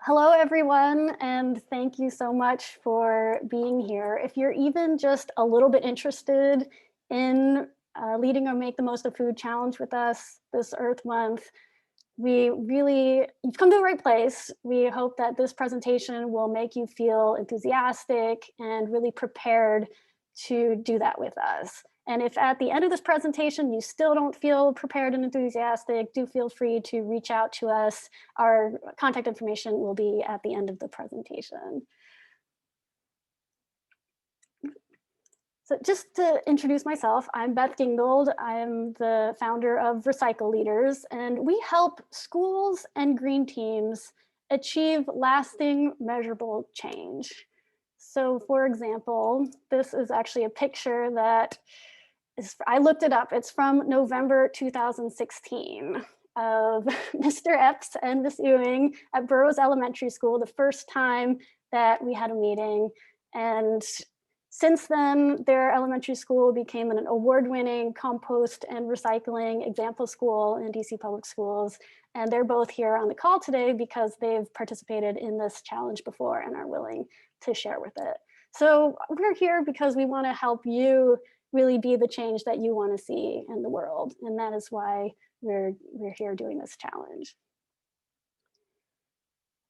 Hello, everyone, and thank you so much for being here. If you're even just a little bit interested in leading or make the most of food challenge with us this Earth Month, you've come to the right place. We hope that this presentation will make you feel enthusiastic and really prepared to do that with us. And if at the end of this presentation you still don't feel prepared and enthusiastic, do feel free to reach out to us. Our contact information will be at the end of the presentation. So just to introduce myself, I'm Beth Gingold. I'm the founder of Recycle Leaders, and we help schools and green teams achieve lasting, measurable change. So for example, this is actually a picture that I looked it up. It's from November 2016 of Mr. Epps and Miss Ewing at Burroughs Elementary School, the first time that we had a meeting. And since then, their elementary school became an award-winning compost and recycling example school in DC Public Schools. And they're both here on the call today because they've participated in this challenge before and are willing to share with it. So we're here because we want to help you really be the change that you want to see in the world. And that is why we're here doing this challenge.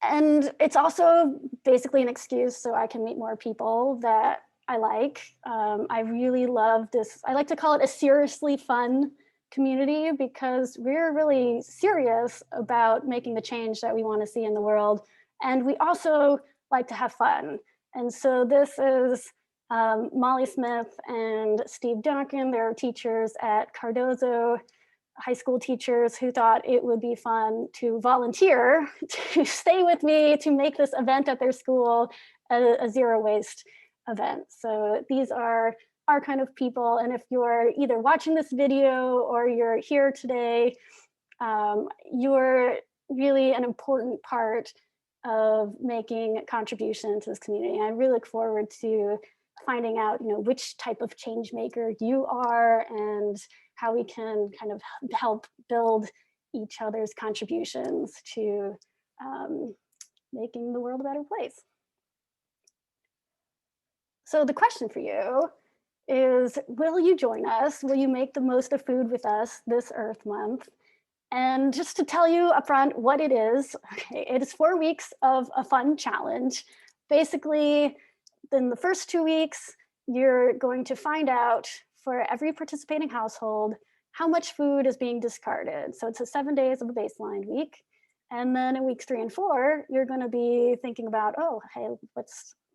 And it's also basically an excuse so I can meet more people that I like. I really love this. I like to call it a seriously fun community because we're really serious about making the change that we want to see in the world. And we also like to have fun. And so this is Molly Smith and Steve Duncan. They're teachers at Cardozo, high school teachers who thought it would be fun to volunteer to stay with me to make this event at their school a zero waste event. So these are our kind of people. And if you're either watching this video or you're here today, you're really an important part of making a contribution to this community. And I really look forward to finding out, which type of change maker you are and how we can kind of help build each other's contributions to making the world a better place. So the question for you is, will you join us? Will you make the most of food with us this Earth Month? And just to tell you upfront what it is, okay, it is 4 weeks of a fun challenge. Basically, in the first 2 weeks, you're going to find out for every participating household how much food is being discarded. So it's 7 days of a baseline week. And then in weeks 3 and 4, you're going to be thinking about, oh, hey,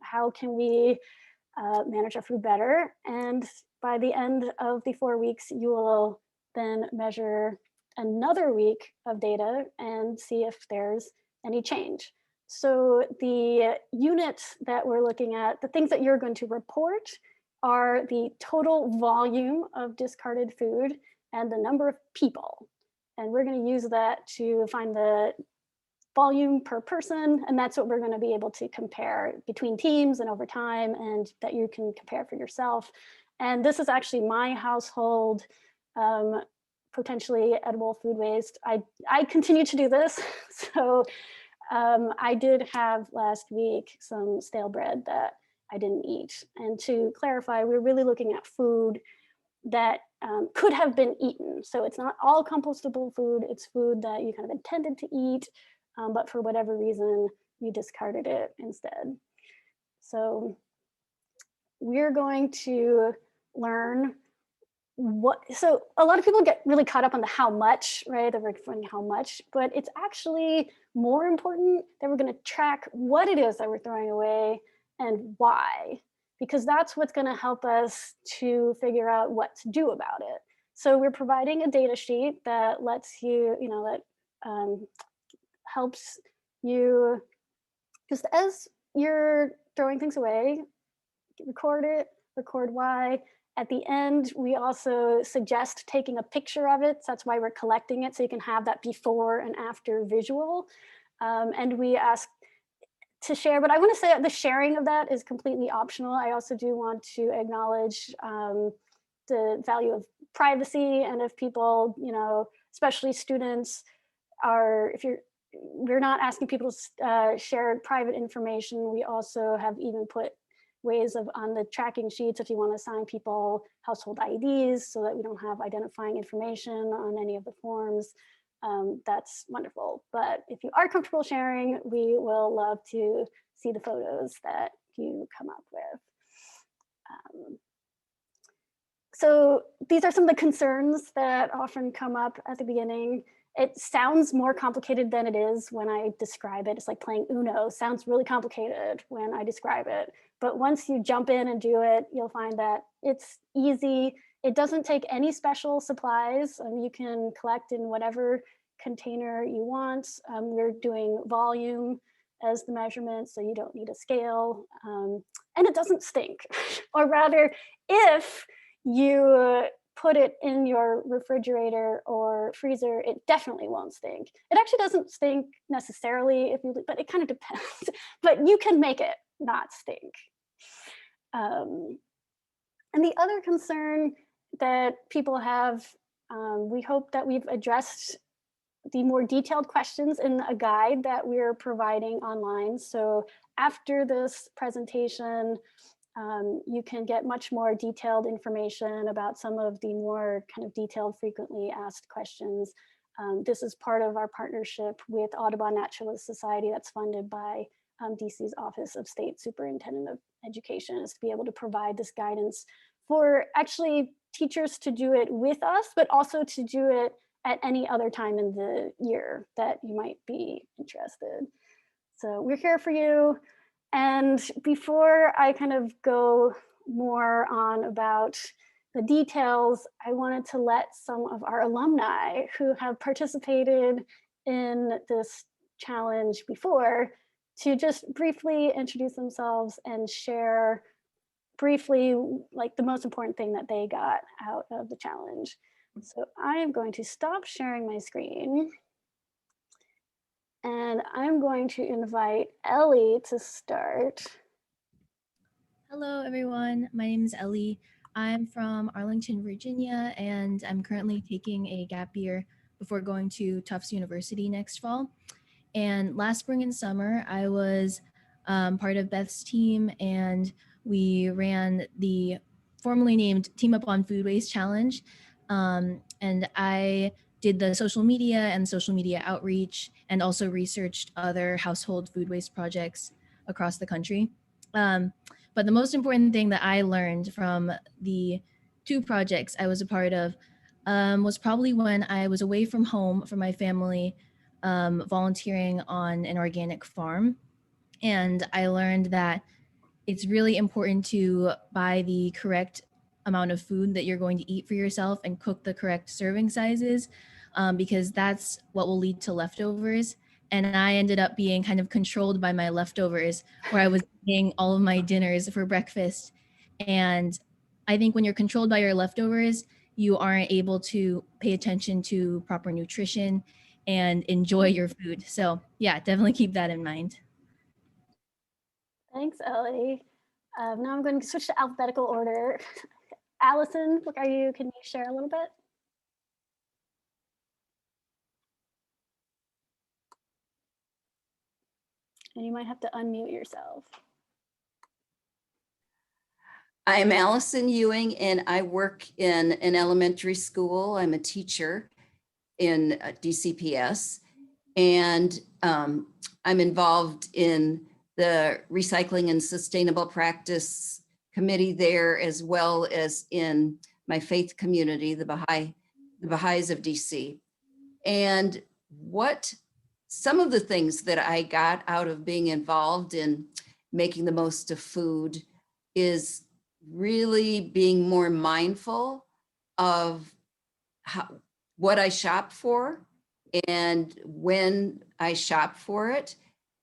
how can we manage our food better? And by the end of the 4 weeks, you will then measure another week of data and see if there's any change. So the units that we're looking at, the things that you're going to report are the total volume of discarded food and the number of people. And we're going to use that to find the volume per person, and that's what we're going to be able to compare between teams and over time, and that you can compare for yourself. And this is actually my household potentially edible food waste. I continue to do this. So I did have last week some stale bread that I didn't eat. And to clarify, we're really looking at food that could have been eaten. So it's not all compostable food, it's food that you kind of intended to eat, but for whatever reason, you discarded it instead. So we're going to learn so a lot of people get really caught up on the how much, right? They're referring how much, but it's actually more important that we're going to track what it is that we're throwing away and why, because that's what's going to help us to figure out what to do about it. So we're providing a data sheet that lets you, that helps you just as you're throwing things away, record it, record why. At the end, we also suggest taking a picture of it. So that's why we're collecting it, so you can have that before and after visual. And we ask to share, but I want to say the sharing of that is completely optional. I also do want to acknowledge the value of privacy, and if people, especially students, if you're we're not asking people to share private information. We also have even put ways of on the tracking sheets if you want to assign people household IDs so that we don't have identifying information on any of the forms. That's wonderful. But if you are comfortable sharing, we will love to see the photos that you come up with. So these are some of the concerns that often come up at the beginning. It sounds more complicated than it is when I describe it. It's like playing Uno. Sounds really complicated when I describe it. But once you jump in and do it, you'll find that it's easy. It doesn't take any special supplies. You can collect in whatever container you want. We're doing volume as the measurement, so you don't need a scale. And it doesn't stink. Or rather, if you put it in your refrigerator or freezer, it definitely won't stink. It actually doesn't stink necessarily, but it kind of depends. But you can make it not stink. And the other concern that people have, we hope that we've addressed the more detailed questions in a guide that we're providing online. So after this presentation, you can get much more detailed information about some of the more kind of detailed, frequently asked questions. This is part of our partnership with Audubon Naturalist Society that's funded by DC's Office of State Superintendent of Education, is to be able to provide this guidance for actually teachers to do it with us, but also to do it at any other time in the year that you might be interested. So we're here for you. And before I kind of go more on about the details, I wanted to let some of our alumni who have participated in this challenge before to just briefly introduce themselves and share briefly like the most important thing that they got out of the challenge. So I am going to stop sharing my screen. And I'm going to invite Ellie to start. Hello, everyone. My name is Ellie. I'm from Arlington, Virginia, and I'm currently taking a gap year before going to Tufts University next fall. And last spring and summer, I was part of Beth's team, and we ran the formerly named Team Up on Food Waste Challenge. And I did the social media and social media outreach, and also researched other household food waste projects across the country. But the most important thing that I learned from the two projects I was a part of was probably when I was away from home from my family, volunteering on an organic farm. And I learned that it's really important to buy the correct amount of food that you're going to eat for yourself and cook the correct serving sizes, because that's what will lead to leftovers. And I ended up being kind of controlled by my leftovers, where I was eating all of my dinners for breakfast. And I think when you're controlled by your leftovers, you aren't able to pay attention to proper nutrition and enjoy your food. So yeah, definitely keep that in mind. Thanks, Ellie. Now I'm going to switch to alphabetical order. Allison, can you share a little bit? And you might have to unmute yourself. I'm Allison Ewing, and I work in an elementary school. I'm a teacher in DCPS, and I'm involved in the Recycling and Sustainable Practice Committee there, as well as in my faith community, the Baha'is of DC. And some of the things that I got out of being involved in making the most of food is really being more mindful of what I shop for and when I shop for it,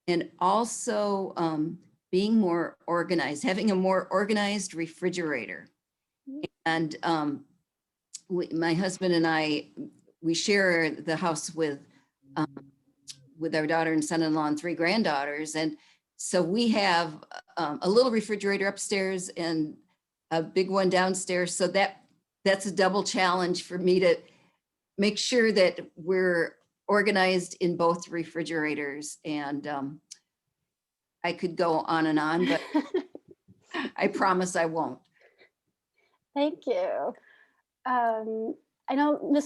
and also being more organized, having a more organized refrigerator. And my husband and I, we share the house with our daughter and son-in-law and 3 granddaughters. And so we have a little refrigerator upstairs and a big one downstairs. So that's a double challenge for me to make sure that we're organized in both refrigerators. And I could go on and on, but I promise I won't. Thank you. I know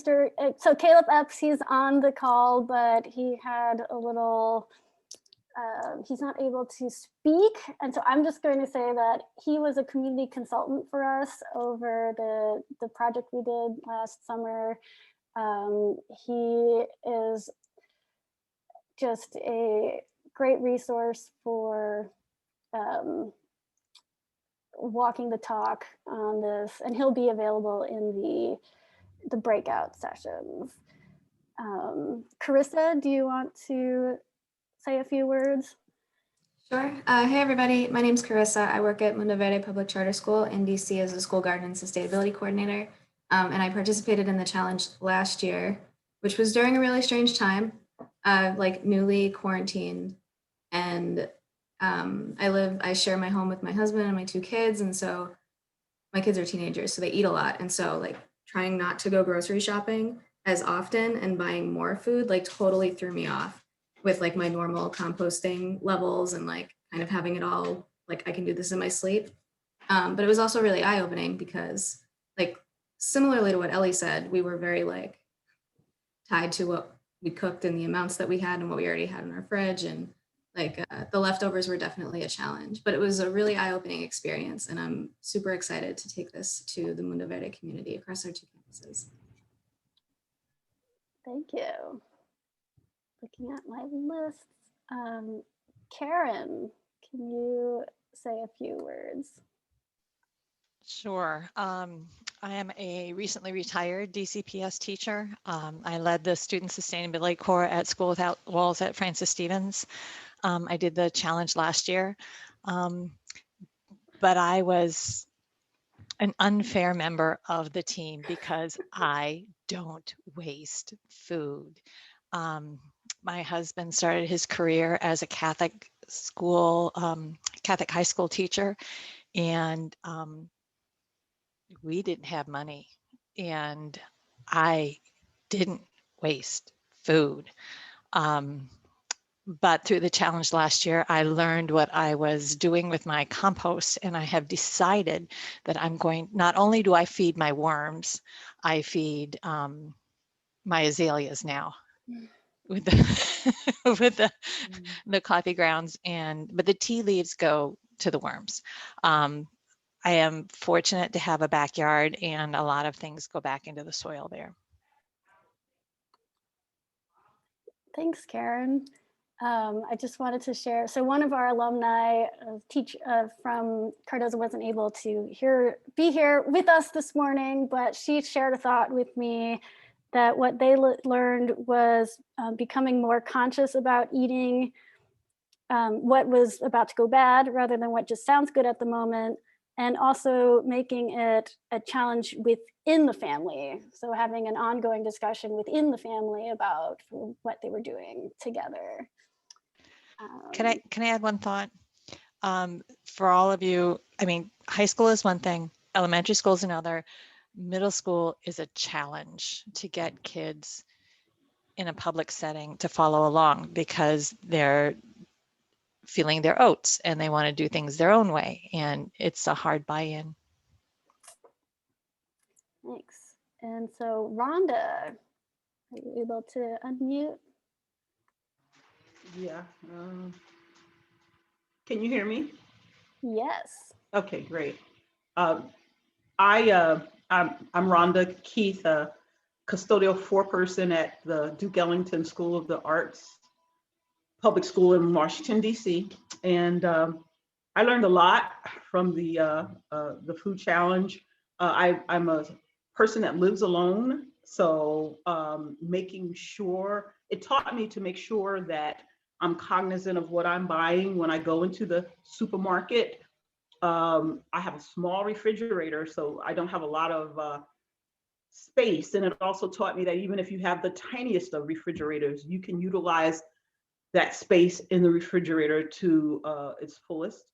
so Caleb Epps, he's on the call, but he had a little, he's not able to speak. And so I'm just going to say that he was a community consultant for us over the project we did last summer. He is just a great resource for walking the talk on this, and he'll be available in the breakout sessions. Carissa, do you want to say a few words? Sure. Hey, everybody. My name's Carissa. I work at Mundo Verde Public Charter School in DC as a school garden and sustainability coordinator. And I participated in the challenge last year, which was during a really strange time, like newly quarantined. And I share my home with my husband and my 2 kids. And so my kids are teenagers, so they eat a lot. And so like trying not to go grocery shopping as often and buying more food, like totally threw me off with like my normal composting levels and like kind of having it all, like I can do this in my sleep. But it was also really eye-opening because like similarly to what Ellie said, we were very like tied to what we cooked and the amounts that we had and what we already had in our fridge. And like the leftovers were definitely a challenge, but it was a really eye-opening experience. And I'm super excited to take this to the Mundo Verde community across our 2 campuses. Thank you. Looking at my list. Karen, can you say a few words? Sure. I am a recently retired DCPS teacher. I led the Student Sustainability Corps at School Without Walls at Francis Stevens. I did the challenge last year, but I was an unfair member of the team because I don't waste food. My husband started his career as a Catholic school, Catholic high school teacher, and we didn't have money, and I didn't waste food. But through the challenge last year, I learned what I was doing with my compost, and I have decided that I'm going, not only do I feed my worms, I feed my azaleas now with the with the coffee grounds, but the tea leaves go to the worms. I am fortunate to have a backyard, and a lot of things go back into the soil there. Thanks, Karen. I just wanted to share. So one of our alumni from Cardozo wasn't able to be here with us this morning, but she shared a thought with me that what they learned was becoming more conscious about eating what was about to go bad rather than what just sounds good at the moment, and also making it a challenge within the family. So having an ongoing discussion within the family about what they were doing together. Can I add one thought? For all of you, I mean, high school is one thing, elementary school is another, middle school is a challenge to get kids in a public setting to follow along because they're feeling their oats and they want to do things their own way, and it's a hard buy-in. Thanks. And so Rhonda, are you able to unmute? Yeah. Can you hear me? Yes. Okay, great. I'm Rhonda Keith, a custodial foreperson at the Duke Ellington School of the Arts public school in Washington, D.C. And I learned a lot from the food challenge. I'm a person that lives alone, so making sure, it taught me to make sure that I'm cognizant of what I'm buying when I go into the supermarket. I have a small refrigerator, so I don't have a lot of space. And it also taught me that even if you have the tiniest of refrigerators, you can utilize that space in the refrigerator to its fullest.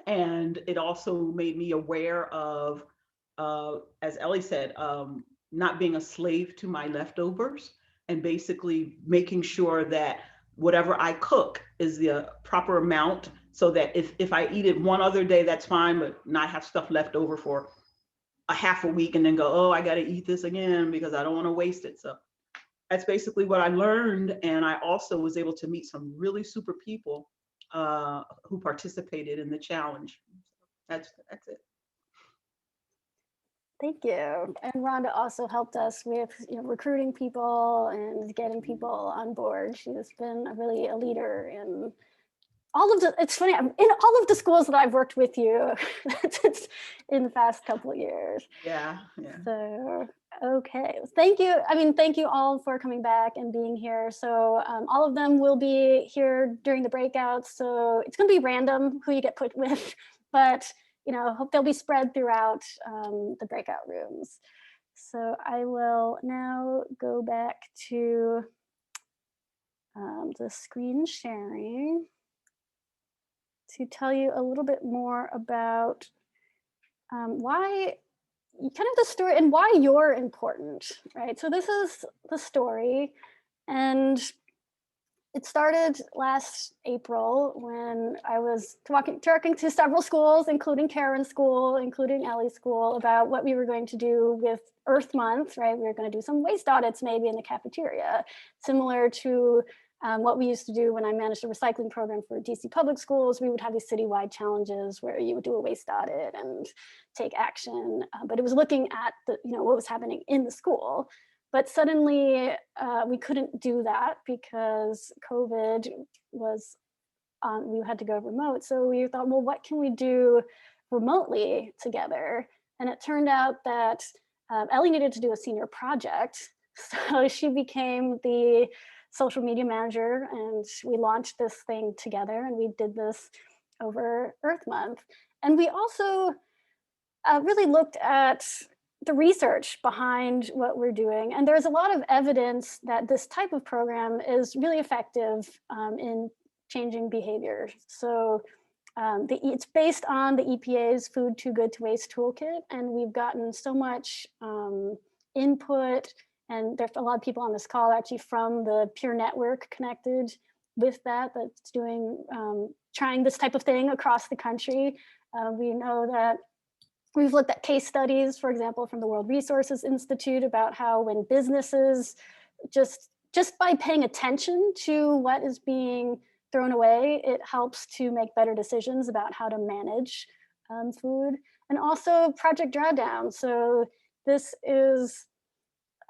And it also made me aware of, as Ellie said, not being a slave to my leftovers. and basically making sure that whatever I cook is the proper amount, so that if I eat it one other day, that's fine, but not have stuff left over for a half a week and then go, oh, I got to eat this again because I don't want to waste it. So that's basically what I learned. And I also was able to meet some really super people who participated in the challenge. That's it. Thank you. And Rhonda also helped us with recruiting people and getting people on board. She has been really a leader in all of the, it's funny, in all of the schools that I've worked with you in the past couple of years. Yeah. So, okay. Thank you. I mean, thank you all for coming back and being here. So all of them will be here during the breakouts. So it's going to be random who you get put with, but hope they'll be spread throughout the breakout rooms. So I will now go back to the screen sharing to tell you a little bit more about why, kind of the story and why you're important, right? So this is the story, and it started last April when I was talking to several schools, including Karen's school, including Ellie's school, about what we were going to do with Earth Month, right? We were going to do some waste audits maybe in the cafeteria, similar to what we used to do when I managed a recycling program for DC public schools. We would have these citywide challenges where you would do a waste audit and take action, but it was looking at what was happening in the school. But suddenly we couldn't do that because COVID was we had to go remote. So we thought, well, what can we do remotely together? And it turned out that Ellie needed to do a senior project. So she became the social media manager, and we launched this thing together, and we did this over Earth Month. And we also really looked at the research behind what we're doing. And there's a lot of evidence that this type of program is really effective in changing behavior. So it's based on the EPA's Food Too Good to Waste toolkit. And we've gotten so much input, and there's a lot of people on this call actually from the peer network connected with that's doing, trying this type of thing across the country. We know that we've looked at case studies, for example, from the World Resources Institute about how when businesses just by paying attention to what is being thrown away, it helps to make better decisions about how to manage food. And also Project Drawdown. So this is,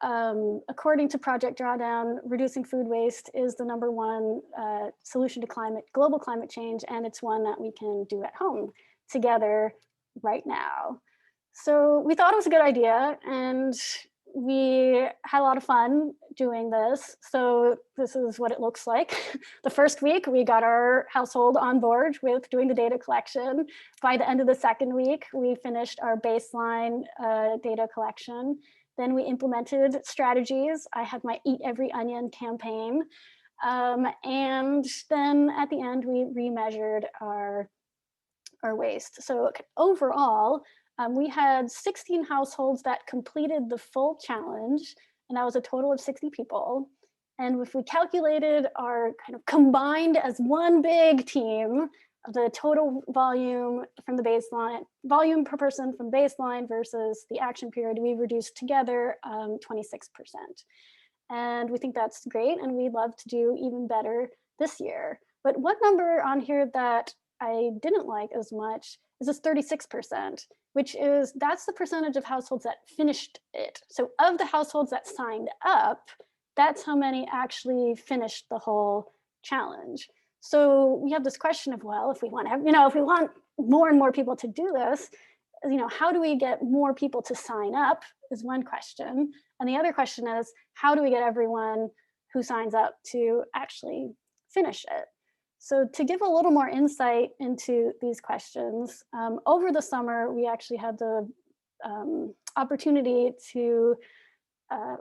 according to Project Drawdown, reducing food waste is the #1 solution to global climate change, and it's one that we can do at home together right now. So we thought it was a good idea, and we had a lot of fun doing this. So this is what it looks like. The first week, we got our household on board with doing the data collection. By the end of the second week, we finished our baseline data collection. Then we implemented strategies. I had my Eat Every Onion campaign. And then at the end, we remeasured our waste. So overall, we had 16 households that completed the full challenge, and that was a total of 60 people. And if we calculated our kind of combined as one big team, the total volume from the baseline, volume per person from baseline versus the action period, we reduced together 26%. And we think that's great, and we'd love to do even better this year. But one number on here that I didn't like as much is this 36%, which is, that's the percentage of households that finished it. So of the households that signed up, that's how many actually finished the whole challenge. So we have this question of, well, if we want, if we want more and more people to do this, how do we get more people to sign up is one question. And the other question is, how do we get everyone who signs up to actually finish it? So to give a little more insight into these questions, over the summer, we actually had the opportunity to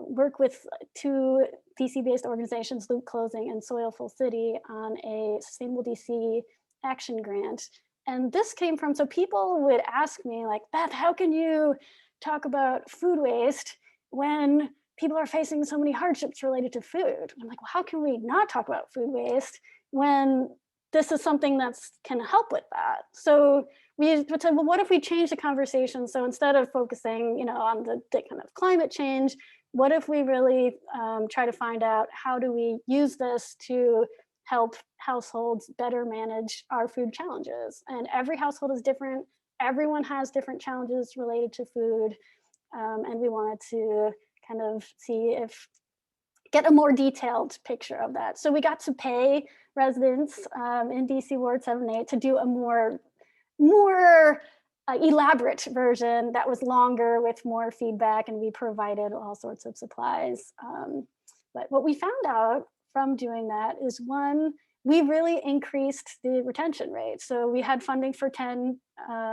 work with 2 DC-based organizations, Loop Closing and Soilful City, on a Sustainable DC action grant. And this came from, so people would ask me like, Beth, how can you talk about food waste when people are facing so many hardships related to food. I'm like, well, how can we not talk about food waste when this is something that's can help with that? So we would say, well, what if we change the conversation? So instead of focusing, on the kind of climate change, what if we really try to find out how do we use this to help households better manage our food challenges? And every household is different. Everyone has different challenges related to food. And we wanted to kind of get a more detailed picture of that. So we got to pay residents in DC Ward 7 and 8 to do a more elaborate version that was longer with more feedback, and we provided all sorts of supplies. But what we found out from doing that is, one, we really increased the retention rate. So we had funding for 10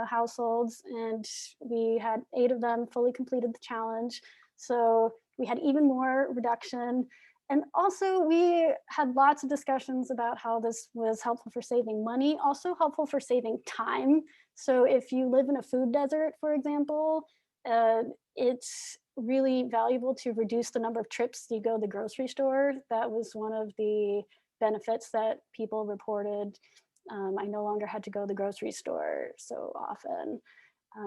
households, and we had 8 of them fully completed the challenge. So we had even more reduction. And also we had lots of discussions about how this was helpful for saving money, also helpful for saving time. So if you live in a food desert, for example, it's really valuable to reduce the number of trips you go to the grocery store. That was one of the benefits that people reported. I no longer had to go to the grocery store so often.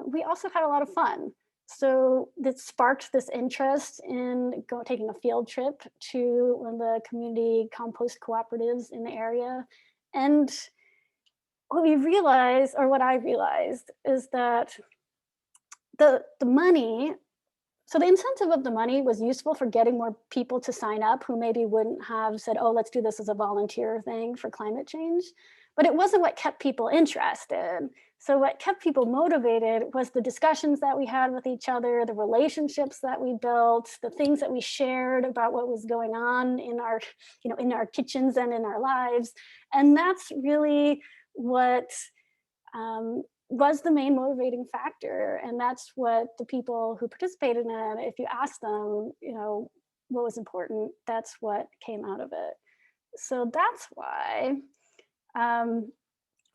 We also had a lot of fun. So that sparked this interest in taking a field trip to one of the community compost cooperatives in the area. And what we realized, or what I realized, is that the money, so the incentive of the money was useful for getting more people to sign up who maybe wouldn't have said, oh, let's do this as a volunteer thing for climate change. But it wasn't what kept people interested. So what kept people motivated was the discussions that we had with each other, the relationships that we built, the things that we shared about what was going on in our, in our kitchens and in our lives. And that's really what was the main motivating factor. And that's what the people who participated in it, if you ask them, what was important, that's what came out of it. So that's why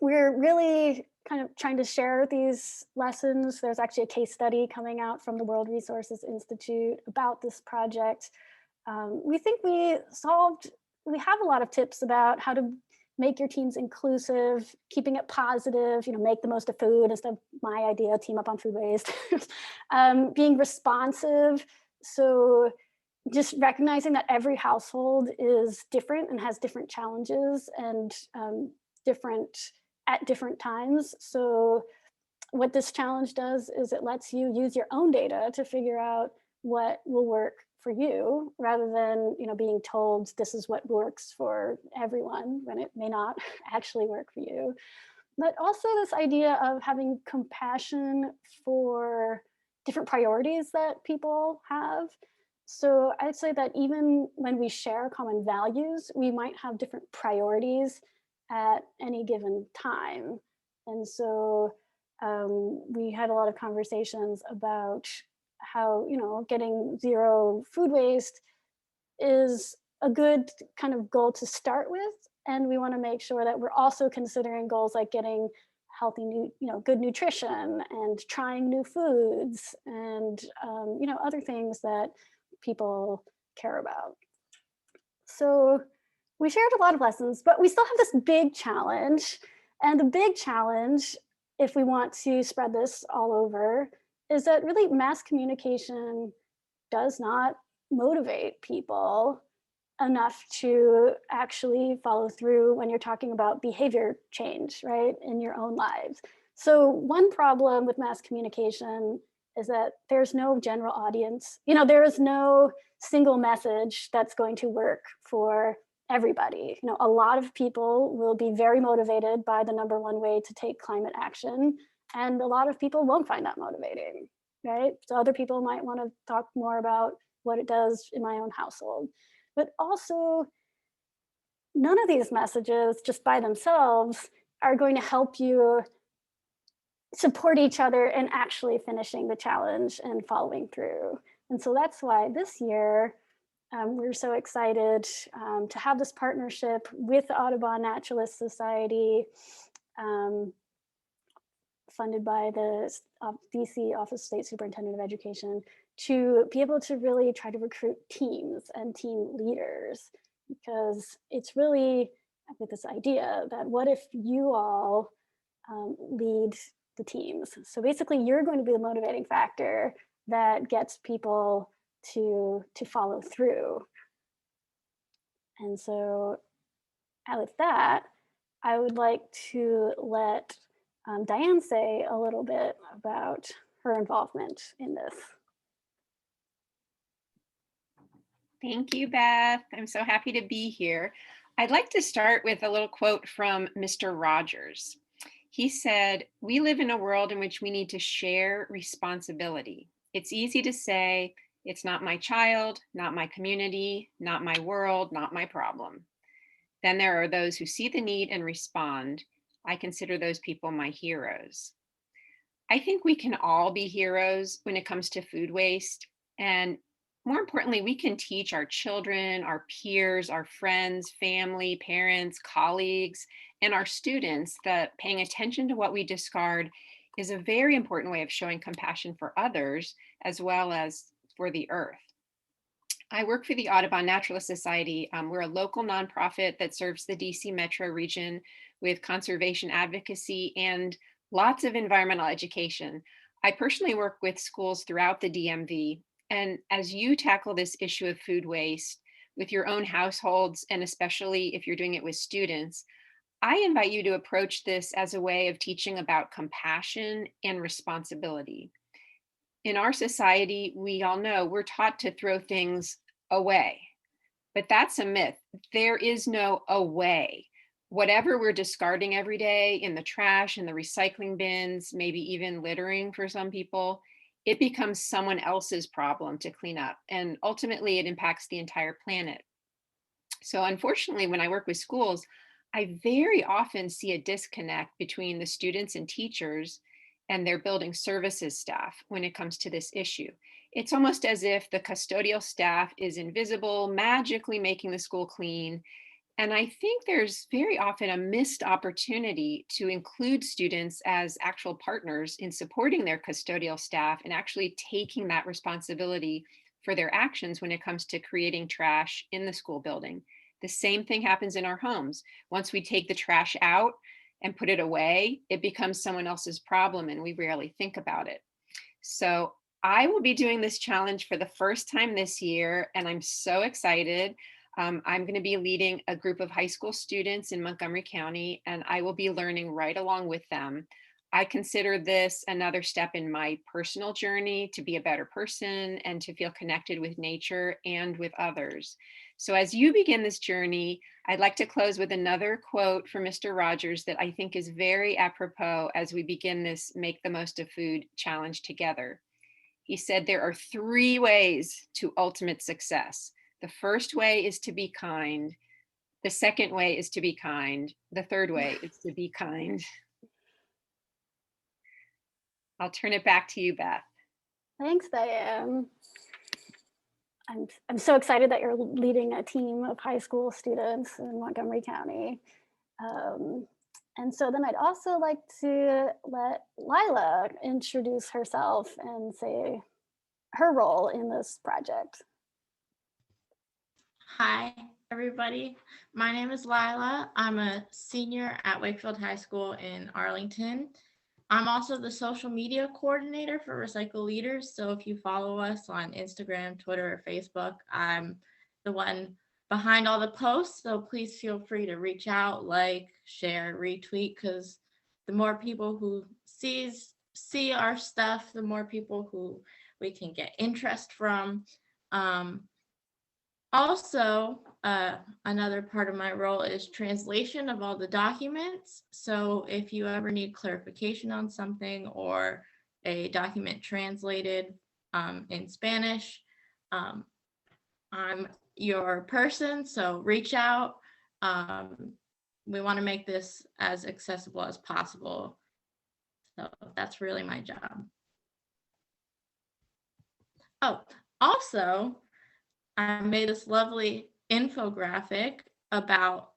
we're really kind of trying to share these lessons. There's actually a case study coming out from the World Resources Institute about this project. We think we have a lot of tips about how to make your teams inclusive, keeping it positive, make the most of food instead of my idea, team up on food waste. Being responsive. So just recognizing that every household is different and has different challenges and at different times. So what this challenge does is it lets you use your own data to figure out what will work for you, rather than being told this is what works for everyone when it may not actually work for you. But also this idea of having compassion for different priorities that people have. So I'd say that even when we share common values, we might have different priorities at any given time. And so we had a lot of conversations about how, getting zero food waste is a good kind of goal to start with. And we want to make sure that we're also considering goals like getting healthy, good nutrition and trying new foods and, other things that people care about. So we shared a lot of lessons, but we still have this big challenge. And the big challenge, if we want to spread this all over, is that really mass communication does not motivate people enough to actually follow through when you're talking about behavior change, right, in your own lives. So one problem with mass communication is that there's no general audience. There is no single message that's going to work for everybody. A lot of people will be very motivated by the number one way to take climate action, and a lot of people won't find that motivating, right? So other people might want to talk more about what it does in my own household. But also, none of these messages just by themselves are going to help you support each other in actually finishing the challenge and following through. And so that's why this year, we're so excited to have this partnership with the Audubon Naturalist Society, funded by the DC Office of State Superintendent of Education, to be able to really try to recruit teams and team leaders, because it's really with this idea that what if you all lead the teams? So basically you're going to be the motivating factor that gets people to follow through. And so with that, I would like to let Diane say a little bit about her involvement in this. Thank you, Beth. I'm so happy to be here. I'd like to start with a little quote from Mr. Rogers. He said, "We live in a world in which we need to share responsibility. It's easy to say, it's not my child, not my community, not my world, not my problem. Then there are those who see the need and respond. I consider those people my heroes." I think we can all be heroes when it comes to food waste. And more importantly, we can teach our children, our peers, our friends, family, parents, colleagues, and our students that paying attention to what we discard is a very important way of showing compassion for others as well as for the earth. I work for the Audubon Naturalist Society. We're a local nonprofit that serves the DC metro region with conservation advocacy and lots of environmental education. I personally work with schools throughout the DMV. And as you tackle this issue of food waste with your own households, and especially if you're doing it with students, I invite you to approach this as a way of teaching about compassion and responsibility. In our society, we all know we're taught to throw things away, but that's a myth. There is no away. Whatever we're discarding every day in the trash, in the recycling bins, maybe even littering for some people, it becomes someone else's problem to clean up. And ultimately, it impacts the entire planet. So unfortunately, when I work with schools, I very often see a disconnect between the students and teachers and their building services staff when it comes to this issue. It's almost as if the custodial staff is invisible, magically making the school clean. And I think there's very often a missed opportunity to include students as actual partners in supporting their custodial staff and actually taking that responsibility for their actions when it comes to creating trash in the school building. The same thing happens in our homes. Once we take the trash out and put it away, it becomes someone else's problem and we rarely think about it. So I will be doing this challenge for the first time this year, and I'm so excited. I'm going to be leading a group of high school students in Montgomery County, and I will be learning right along with them. I consider this another step in my personal journey to be a better person and to feel connected with nature and with others. So as you begin this journey, I'd like to close with another quote from Mr. Rogers that I think is very apropos as we begin this Make the Most of Food challenge together. He said, "There are 3 ways to ultimate success. The first way is to be kind. The second way is to be kind. The third way is to be kind." I'll turn it back to you, Beth. Thanks, Diane. I'm so excited that you're leading a team of high school students in Montgomery County. And so then I'd also like to let Lila introduce herself and say her role in this project. Hi, everybody. My name is Lila. I'm a senior at Wakefield High School in Arlington. I'm also the social media coordinator for Recycle Leaders. So if you follow us on Instagram, Twitter, or Facebook, I'm the one behind all the posts. So please feel free to reach out, like, share, retweet, because the more people who see our stuff, the more people who we can get interest from. Also, another part of my role is translation of all the documents. So if you ever need clarification on something or a document translated in Spanish, I'm your person, so reach out. We want to make this as accessible as possible. So that's really my job. Oh, also, I made this lovely infographic about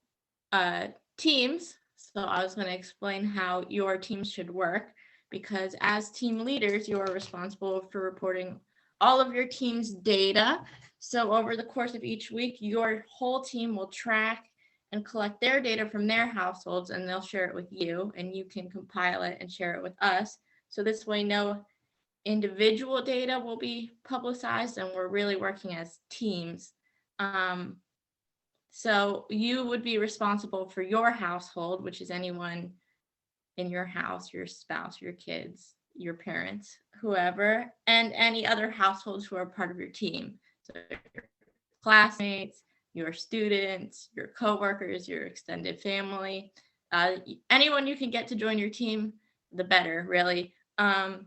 teams. So I was going to explain how your teams should work, because as team leaders, you are responsible for reporting all of your team's data. So over the course of each week, your whole team will track and collect their data from their households, and they'll share it with you, and you can compile it and share it with us. So this way, no individual data will be publicized, and we're really working as teams. So you would be responsible for your household, which is anyone in your house, your spouse, your kids, your parents, whoever, and any other households who are part of your team. So your classmates, your students, your coworkers, your extended family, anyone you can get to join your team, the better, really. And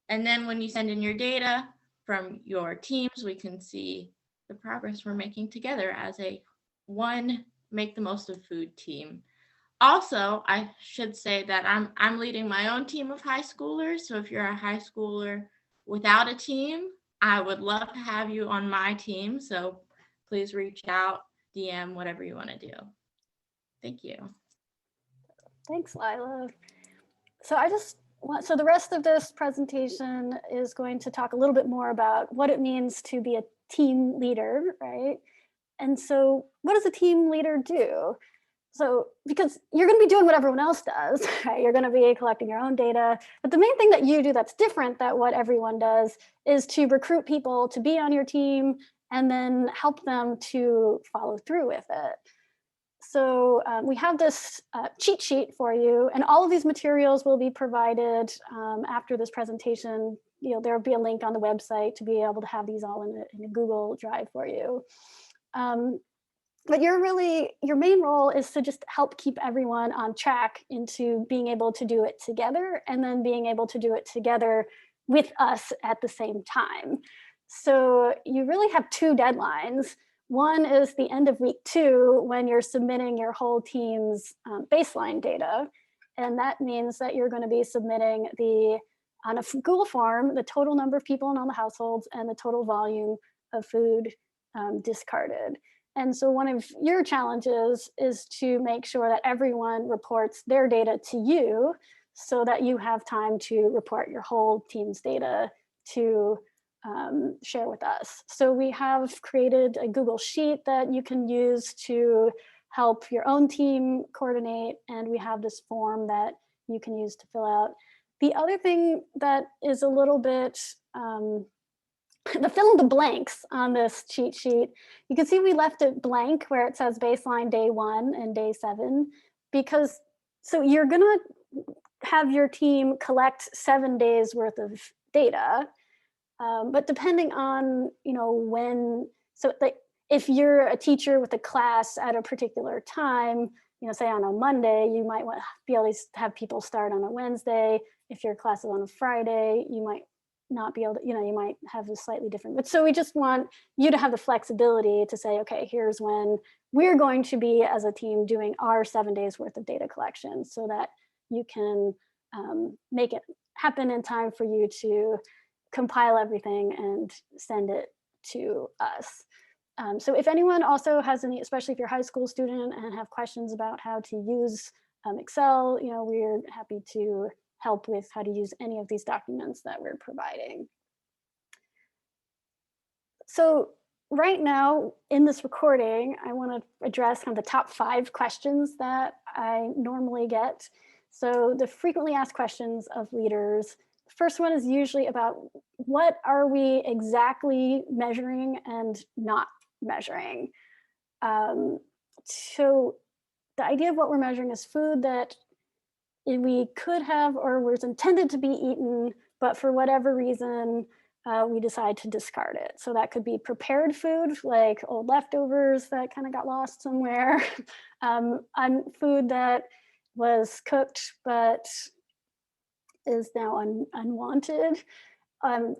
then when you send in your data from your teams, we can see the progress we're making together as a one make the most of food team. Also, I should say that I'm leading my own team of high schoolers. So if you're a high schooler without a team, I would love to have you on my team. So please reach out, DM, whatever you want to do. Thank you. Thanks, Lila. So the rest of this presentation is going to talk a little bit more about what it means to be a team leader, right? And so what does a team leader do? So because you're going to be doing what everyone else does, right? You're going to be collecting your own data. But the main thing that you do that's different than what everyone does is to recruit people to be on your team and then help them to follow through with it. So we have this cheat sheet for you, and all of these materials will be provided after this presentation. You know, there will be a link on the website to be able to have these all in a Google Drive for you. But your main role is to just help keep everyone on track into being able to do it together, and then being able to do it together with us at the same time. So you really have two deadlines. One is the end of week 2, when you're submitting your whole team's baseline data. And that means that you're going to be submitting on a Google form, the total number of people in all the households and the total volume of food discarded. And so one of your challenges is to make sure that everyone reports their data to you, so that you have time to report your whole team's data to share with us. So we have created a Google Sheet that you can use to help your own team coordinate, and we have this form that you can use to fill out. The other thing that is a little bit, the fill in the blanks on this cheat sheet, you can see we left it blank where it says baseline day 1 and day 7, because so you're gonna have your team collect 7 days worth of data. But depending on, when, so like if you're a teacher with a class at a particular time, say on a Monday, you might want to be able to have people start on a Wednesday. If your class is on a Friday, you might not be able to, you might have a slightly different, but so we just want you to have the flexibility to say, okay, here's when we're going to be as a team doing our 7 days worth of data collection, so that you can make it happen in time for you to compile everything and send it to us. So if anyone also has any, especially if you're a high school student and have questions about how to use Excel, we're happy to help with how to use any of these documents that we're providing. So right now in this recording, I want to address kind of the top 5 questions that I normally get. So the frequently asked questions of leaders. First one is usually about what are we exactly measuring and not measuring. So the idea of what we're measuring is food that we could have or was intended to be eaten, but for whatever reason, we decide to discard it. So that could be prepared food, like old leftovers that kind of got lost somewhere, food that was cooked but is now unwanted,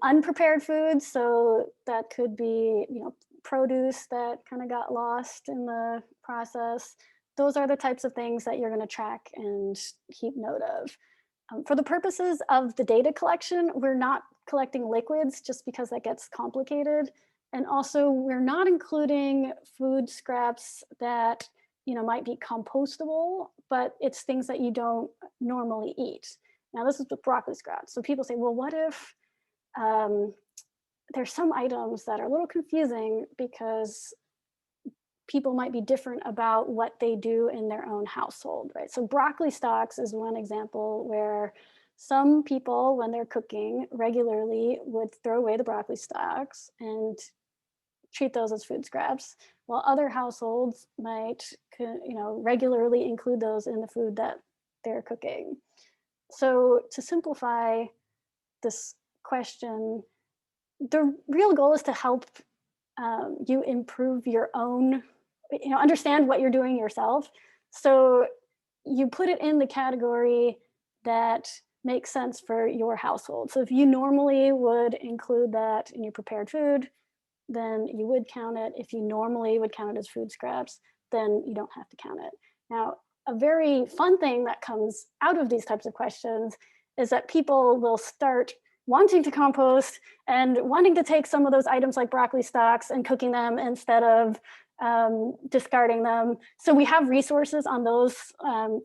unprepared food. So that could be, produce that kind of got lost in the process. Those are the types of things that you're going to track and keep note of. For the purposes of the data collection, we're not collecting liquids just because that gets complicated. And also we're not including food scraps that, might be compostable, but it's things that you don't normally eat. Now this is with broccoli scraps. So people say, well, what if there's some items that are a little confusing because people might be different about what they do in their own household, right? So broccoli stalks is one example where some people, when they're cooking regularly, would throw away the broccoli stalks and treat those as food scraps, while other households might, regularly include those in the food that they're cooking. So to simplify this question, the real goal is to help you improve your own, understand what you're doing yourself. So you put it in the category that makes sense for your household. So if you normally would include that in your prepared food, then you would count it. If you normally would count it as food scraps, then you don't have to count it. Now, a very fun thing that comes out of these types of questions is that people will start wanting to compost and wanting to take some of those items like broccoli stalks and cooking them instead of discarding them. So we have resources on those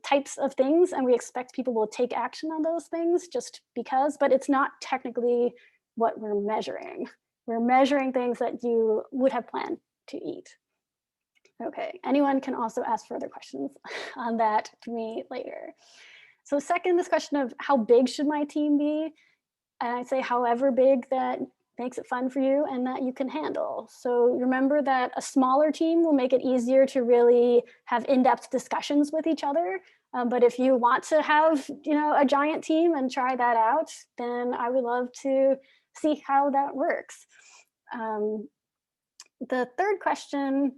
types of things, and we expect people will take action on those things just because, but it's not technically what we're measuring. We're measuring things that you would have planned to eat. Okay, anyone can also ask further questions on that to me later. So second, this question of how big should my team be? And I'd say however big that makes it fun for you and that you can handle. So remember that a smaller team will make it easier to really have in-depth discussions with each other. But if you want to have, a giant team and try that out, then I would love to see how that works. The third question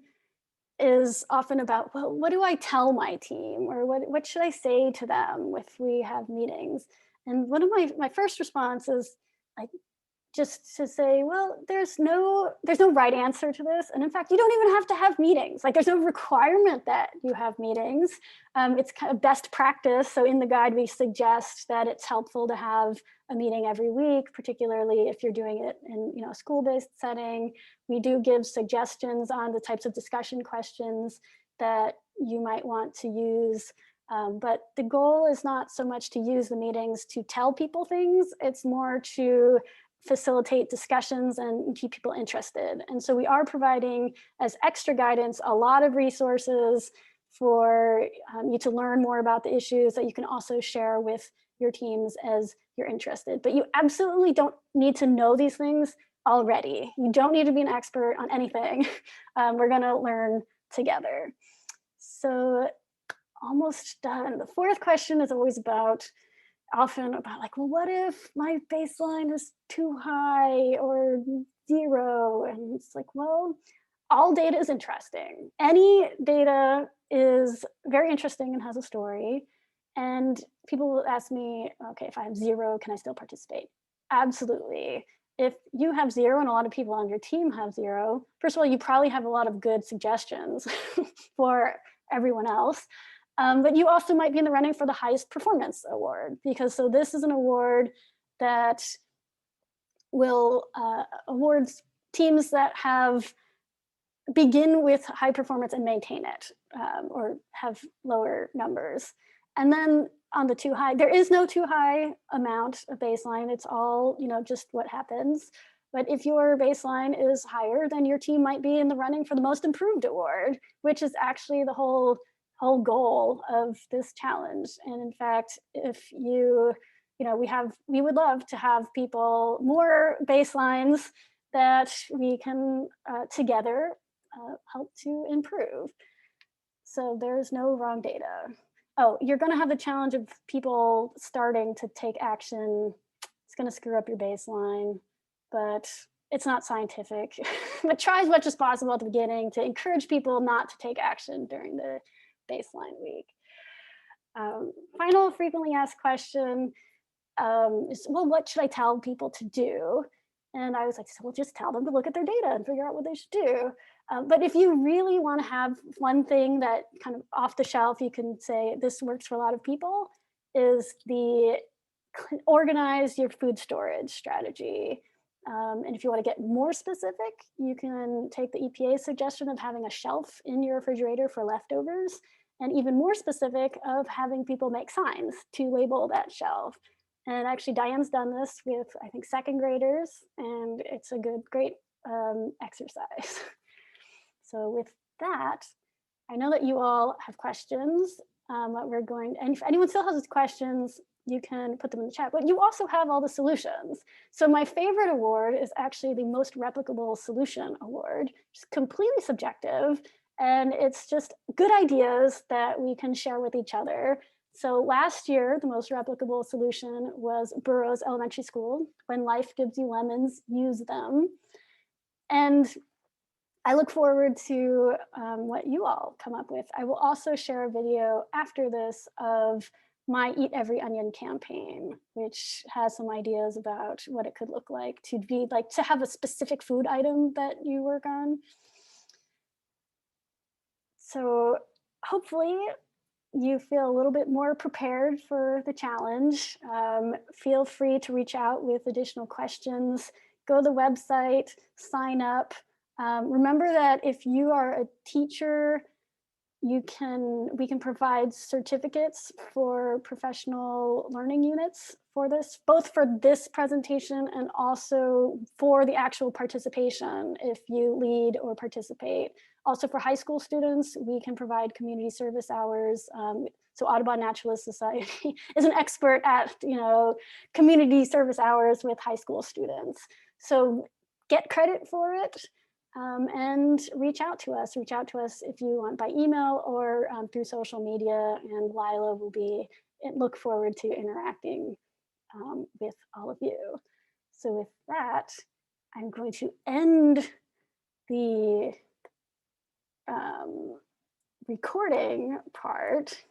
is often about, well, what do I tell my team, or what should I say to them if we have meetings? And one of my first response is like, just to say, well, there's no right answer to this. And in fact, you don't even have to have meetings. Like, there's no requirement that you have meetings. It's kind of best practice. So in the guide, we suggest that it's helpful to have a meeting every week, particularly if you're doing it in a school-based setting. We do give suggestions on the types of discussion questions that you might want to use. But the goal is not so much to use the meetings to tell people things. It's more to facilitate discussions and keep people interested. And so we are providing, as extra guidance, a lot of resources for you to learn more about the issues that you can also share with your teams as you're interested. But you absolutely don't need to know these things already. You don't need to be an expert on anything. We're going to learn together. So almost done. The fourth question is always often about like, well, what if my baseline is too high or 0? And it's like, well, all data is interesting. Any data is very interesting and has a story. And people will ask me, okay, if I have 0, can I still participate? Absolutely. If you have 0 and a lot of people on your team have 0, first of all, you probably have a lot of good suggestions for everyone else. But you also might be in the running for the highest performance award, because so this is an award that will awards teams that begin with high performance and maintain it, or have lower numbers. And then on the too high, there is no too high amount of baseline. It's all, just what happens. But if your baseline is higher, then your team might be in the running for the most improved award, which is actually the whole goal of this challenge. And in fact, if we would love to have people more baselines that we can together help to improve. So there's no wrong data. Oh, you're going to have the challenge of people starting to take action. It's going to screw up your baseline, but it's not scientific. But try as much as possible at the beginning to encourage people not to take action during the baseline week. Final frequently asked question is, well, what should I tell people to do? And I was like, well, just tell them to look at their data and figure out what they should do. But if you really want to have one thing that kind of off the shelf, you can say this works for a lot of people, is the organize your food storage strategy. And if you want to get more specific, you can take the EPA suggestion of having a shelf in your refrigerator for leftovers, and even more specific of having people make signs to label that shelf. And actually Diane's done this with, I think, second graders, and it's a great exercise. So with that, I know that you all have questions. And if anyone still has questions, you can put them in the chat, but you also have all the solutions. So my favorite award is actually the Most Replicable Solution Award. It's completely subjective, and it's just good ideas that we can share with each other. So last year, the most replicable solution was Burroughs Elementary School. When life gives you lemons, use them. And I look forward to what you all come up with. I will also share a video after this of my Eat Every Onion campaign, which has some ideas about what it could look like to have a specific food item that you work on. So hopefully you feel a little bit more prepared for the challenge. Feel free to reach out with additional questions. Go to the website, sign up. Remember that if you are a teacher, we can provide certificates for professional learning units for this, both for this presentation and also for the actual participation if you lead or participate. Also for high school students, we can provide community service hours. So Audubon Naturalist Society is an expert at community service hours with high school students. So get credit for it. And reach out to us if you want by email or through social media, and Lila will look forward to interacting with all of you. So with that, I'm going to end the recording part.